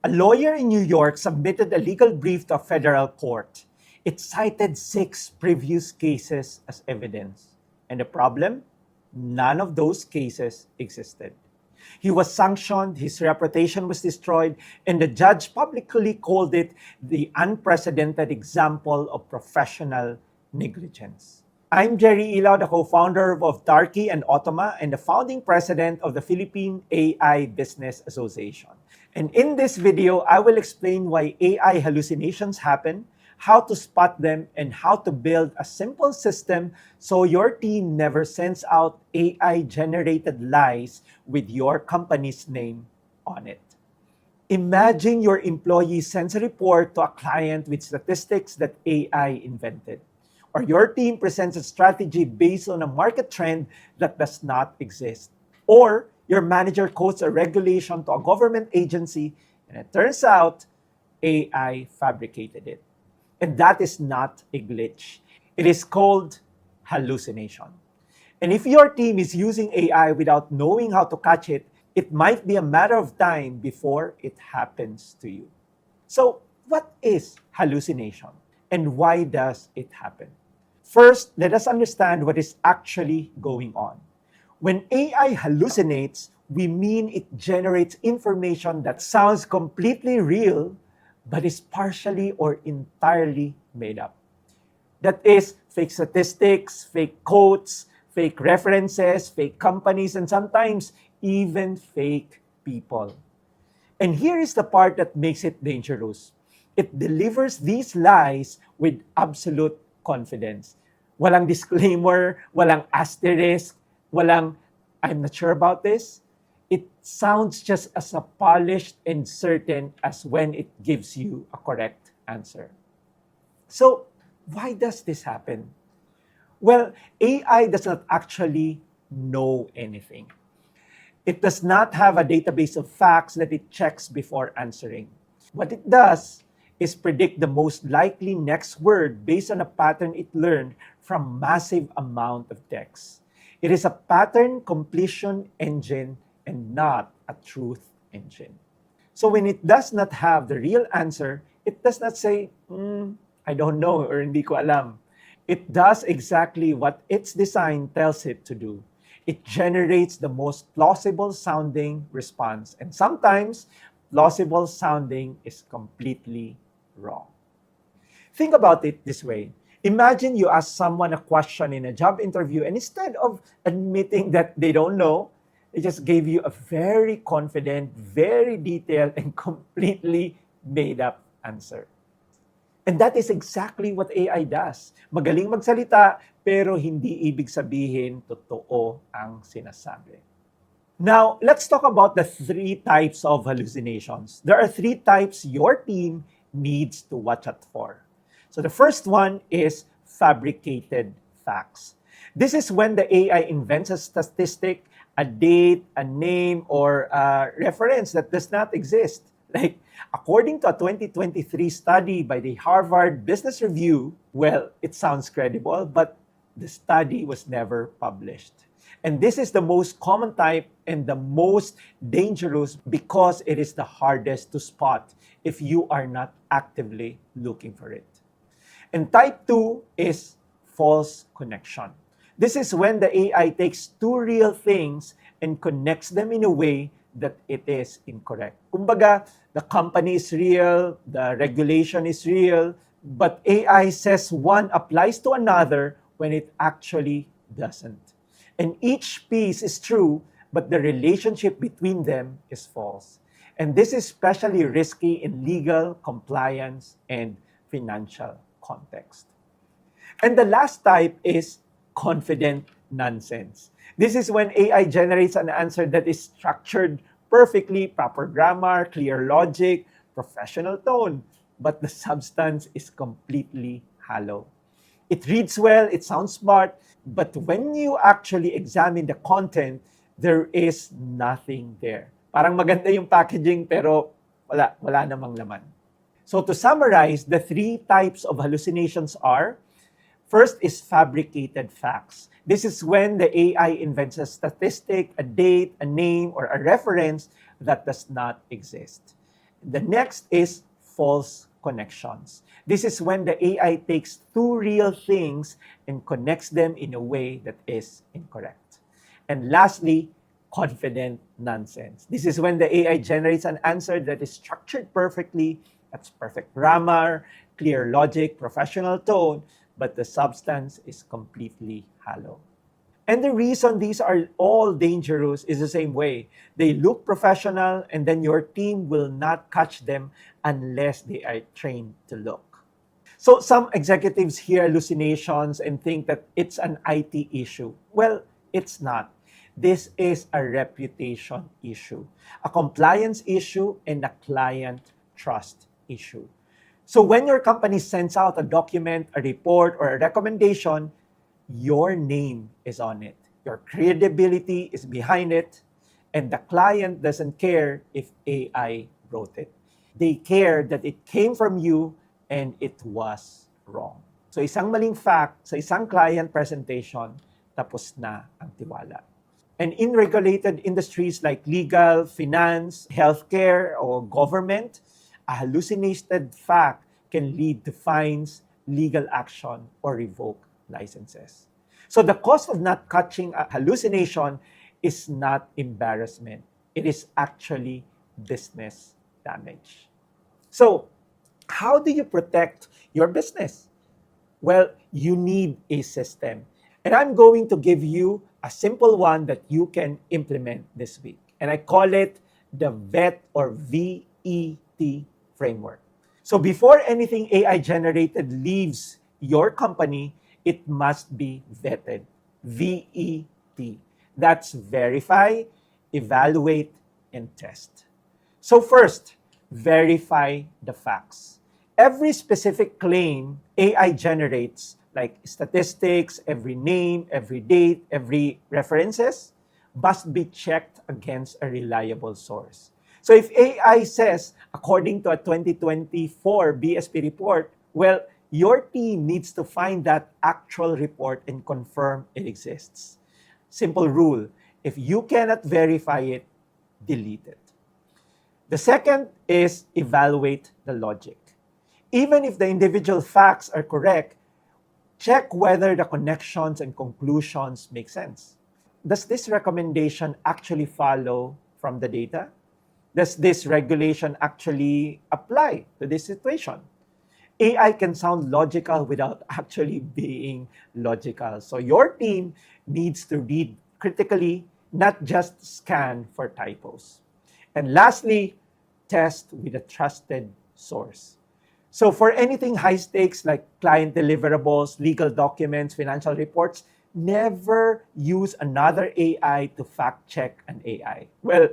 A lawyer in New York submitted a legal brief to a federal court. It cited 6 previous cases as evidence. And the problem? None of those cases existed. He was sanctioned, his reputation was destroyed, and the judge publicly called it the unprecedented example of professional negligence. I'm Jerry Ilaw, the co-founder of Darky and Otoma and the founding president of the Philippine AI Business Association. And in this video, I will explain why AI hallucinations happen, how to spot them, and how to build a simple system so your team never sends out AI-generated lies with your company's name on it. Imagine your employee sends a report to a client with statistics that AI invented. Or your team presents a strategy based on a market trend that does not exist. Or your manager quotes a regulation to a government agency and it turns out AI fabricated it. And that is not a glitch. It is called hallucination. And if your team is using AI without knowing how to catch it, it might be a matter of time before it happens to you. So, what is hallucination? And why does it happen? First, let us understand what is actually going on. When AI hallucinates, we mean it generates information that sounds completely real, but is partially or entirely made up. That is, fake statistics, fake quotes, fake references, fake companies, and sometimes even fake people. And here is the part that makes it dangerous. It delivers these lies with absolute confidence. Walang disclaimer, walang asterisk, walang, I'm not sure about this. It sounds just as polished and certain as when it gives you a correct answer. So, why does this happen? Well, AI does not actually know anything. It does not have a database of facts that it checks before answering. What it does is predict the most likely next word based on a pattern it learned from massive amount of text. It is a pattern completion engine and not a truth engine. So when it does not have the real answer, it does not say, I don't know or hindi ko alam. It does exactly what its design tells it to do. It generates the most plausible sounding response. And sometimes, plausible sounding is completely wrong. Think about it this way. Imagine you ask someone a question in a job interview and instead of admitting that they don't know, they just gave you a very confident, very detailed, and completely made up answer. And that is exactly what AI does. Magaling magsalita, pero hindi ibig sabihin totoo ang sinasabi. Now, let's talk about the 3 types of hallucinations. There are 3 types your team needs to watch out for. So the first one is fabricated facts. This is when the AI invents a statistic, a date, a name, or a reference that does not exist. Like, according to a 2023 study by the Harvard Business Review, well, it sounds credible, but the study was never published. And this is the most common type and the most dangerous because it is the hardest to spot if you are not actively looking for it. And type 2 is false connection. This is when the AI takes 2 real things and connects them in a way that it is incorrect. Kumbaga, the company is real, the regulation is real, but AI says one applies to another when it actually doesn't. And each piece is true, but the relationship between them is false. And this is especially risky in legal, compliance, and financial context. And the last type is confident nonsense. This is when AI generates an answer that is structured perfectly, proper grammar, clear logic, professional tone, but the substance is completely hollow. It reads well, it sounds smart, but when you actually examine the content, there is nothing there. Parang maganda yung packaging pero wala namang laman. So to summarize, the 3 types of hallucinations are: first is fabricated facts. This is when the AI invents a statistic, a date, a name, or a reference that does not exist. The next is false connections. This is when the AI takes two real things and connects them in a way that is incorrect. And lastly, confident nonsense. This is when the AI generates an answer that is structured perfectly, that's perfect grammar, clear logic, professional tone, but the substance is completely hollow. And the reason these are all dangerous is the same way. They look professional, and then your team will not catch them unless they are trained to look. So some executives hear hallucinations and think that it's an IT issue. Well, it's not. This is a reputation issue, a compliance issue, and a client trust issue. So when your company sends out a document, a report, or a recommendation, your name is on it. Your credibility is behind it, and the client doesn't care if AI wrote it. They care that it came from you and it was wrong. So isang maling fact sa isang client presentation, tapos na ang tiwala. And in regulated industries like legal, finance, healthcare, or government, a hallucinated fact can lead to fines, legal action, or revoke licenses. So the cost of not catching a hallucination is not embarrassment. It is actually business damage. So how do you protect your business? Well, you need a system. And I'm going to give you a simple one that you can implement this week. And I call it the VET or VET framework. So before anything AI generated leaves your company, it must be vetted. VET. That's verify, evaluate, and test. So first, verify the facts. Every specific claim AI generates, like statistics, every name, every date, every references, must be checked against a reliable source. So if AI says, according to a 2024 BSP report, well, your team needs to find that actual report and confirm it exists. Simple rule, if you cannot verify it, delete it. The second is evaluate the logic. Even if the individual facts are correct, check whether the connections and conclusions make sense. Does this recommendation actually follow from the data? Does this regulation actually apply to this situation? AI can sound logical without actually being logical. So your team needs to read critically, not just scan for typos. And lastly, test with a trusted source. So for anything high stakes like client deliverables, legal documents, financial reports, never use another AI to fact check an AI. Well,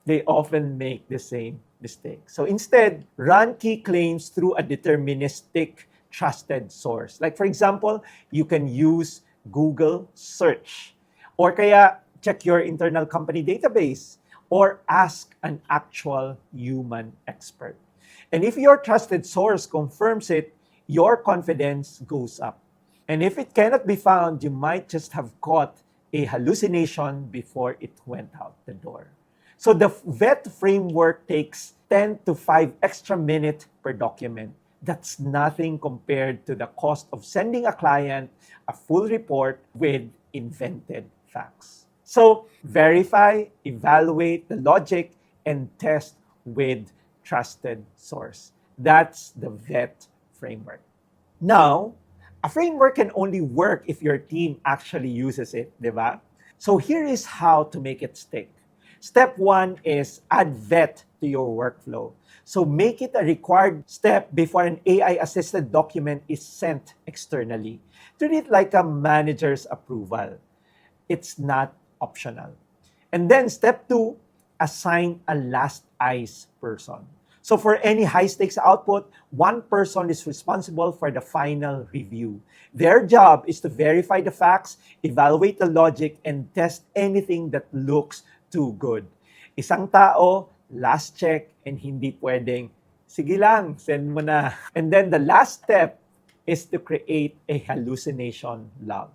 they often make the same mistake. So instead, run key claims through a deterministic trusted source. Like for example, you can use Google search, or kaya check your internal company database, or ask an actual human expert. And if your trusted source confirms it, your confidence goes up. And if it cannot be found, you might just have caught a hallucination before it went out the door. So the VET framework takes 10 to 5 extra minutes per document. That's nothing compared to the cost of sending a client a full report with invented facts. So verify, evaluate the logic, and test with trusted source. That's the VET framework. Now, a framework can only work if your team actually uses it, di ba? So here is how to make it stick. Step 1 is add VET to your workflow. So make it a required step before an AI-assisted document is sent externally. Treat it like a manager's approval. It's not optional. And then step 2, assign a last eyes person. So for any high-stakes output, one person is responsible for the final review. Their job is to verify the facts, evaluate the logic, and test anything that looks too good. Isang tao, last check, and hindi pwedeng, sige lang, send mo na. And then the last step is to create a hallucination log.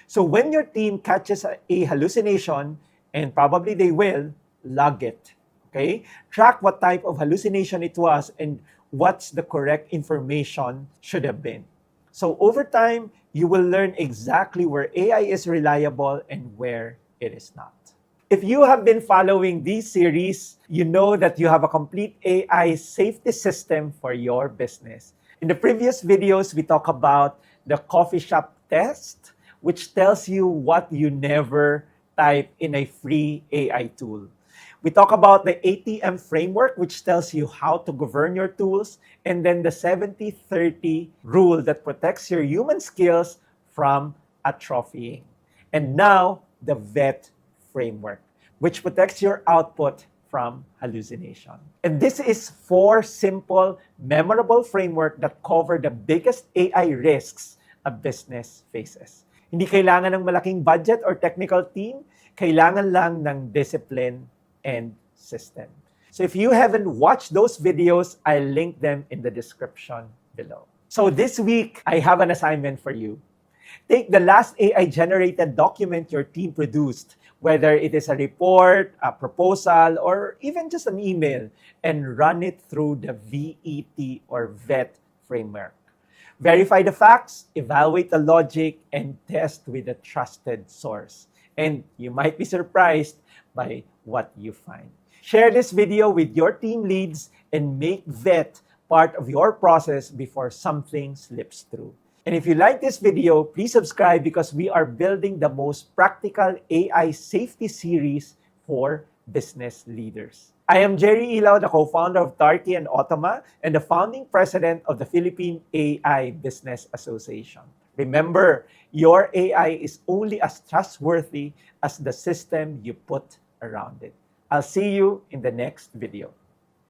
So when your team catches a hallucination, and probably they will, log it. Okay? Track what type of hallucination it was and what's the correct information should have been. So over time, you will learn exactly where AI is reliable and where it is not. If you have been following this series, you know that you have a complete AI safety system for your business. In the previous videos, we talk about the coffee shop test, which tells you what you never type in a free AI tool. We talk about the ATM framework, which tells you how to govern your tools, and then the 70-30 rule that protects your human skills from atrophying. And now, the VET framework, which protects your output from hallucination. And this is 4 simple, memorable framework that cover the biggest AI risks a business faces. Hindi kailangan ng malaking budget or technical team, kailangan lang ng discipline and system. So if you haven't watched those videos, I'll link them in the description below. So this week, I have an assignment for you. Take the last AI-generated document your team produced, whether it is a report, a proposal, or even just an email, and run it through the VET or VET framework. Verify the facts, evaluate the logic, and test with a trusted source. And you might be surprised by what you find. Share this video with your team leads and make VET part of your process before something slips through. And if you like this video, please subscribe because we are building the most practical AI safety series for business leaders. I am Jerry Ilaw, the co-founder of Tarki and Otoma and the founding president of the Philippine AI Business Association. Remember, your AI is only as trustworthy as the system you put around it. I'll see you in the next video.